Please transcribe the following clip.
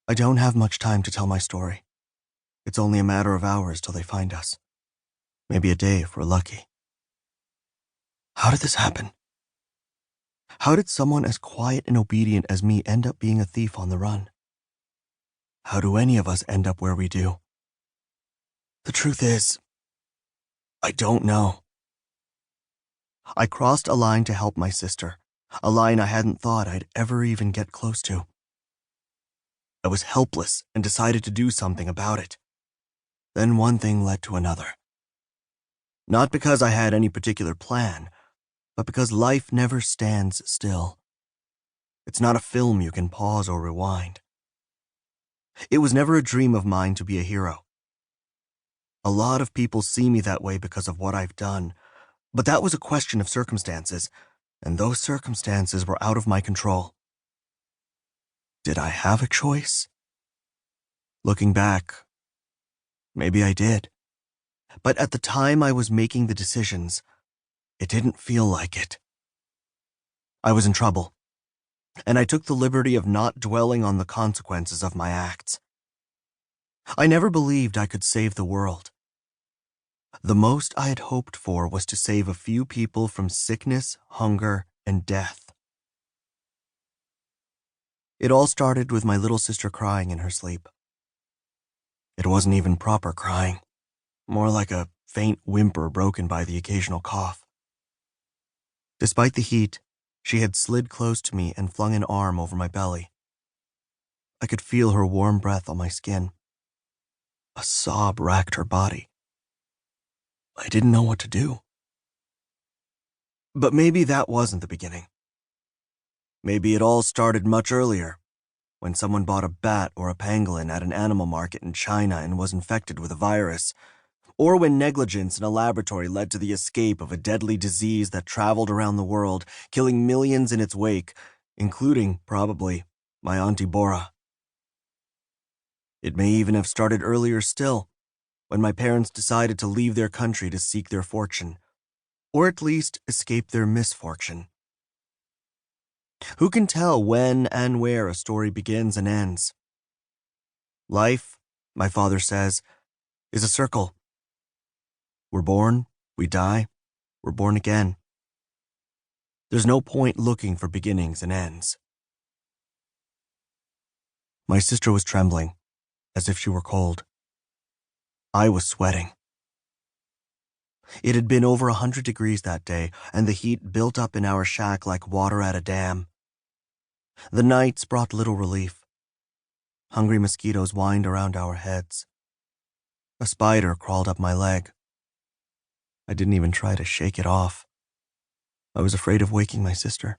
I don't have much time to tell my story. It's only a matter of hours till they find us. Maybe a day if we're lucky. How did this happen? How did someone as quiet and obedient as me end up being a thief on the run? How do any of us end up where we do? The truth is, I don't know. I crossed a line to help my sister, a line I hadn't thought I'd ever even get close to. I was helpless and decided to do something about it. Then one thing led to another. Not because I had any particular plan, but because life never stands still. It's not a film you can pause or rewind. It was never a dream of mine to be a hero. A lot of people see me that way because of what I've done, but that was a question of circumstances, and those circumstances were out of my control. Did I have a choice? Looking back, maybe I did. But at the time I was making the decisions, it didn't feel like it. I was in trouble, and I took the liberty of not dwelling on the consequences of my acts. I never believed I could save the world. The most I had hoped for was to save a few people from sickness, hunger, and death. It all started with my little sister crying in her sleep. It wasn't even proper crying, more like a faint whimper broken by the occasional cough. Despite the heat, she had slid close to me and flung an arm over my belly. I could feel her warm breath on my skin. A sob racked her body. I didn't know what to do. But maybe that wasn't the beginning. Maybe it all started much earlier, when someone bought a bat or a pangolin at an animal market in China and was infected with a virus, or when negligence in a laboratory led to the escape of a deadly disease that traveled around the world, killing millions in its wake, including, probably, my Auntie Bora. It may even have started earlier still, when my parents decided to leave their country to seek their fortune, or at least escape their misfortune. Who can tell when and where a story begins and ends? Life, my father says, is a circle. We're born, we die, we're born again. There's no point looking for beginnings and ends. My sister was trembling, as if she were cold. I was sweating. It had been over 100 degrees that day, and the heat built up in our shack like water at a dam. The nights brought little relief. Hungry mosquitoes whined around our heads. A spider crawled up my leg. I didn't even try to shake it off. I was afraid of waking my sister.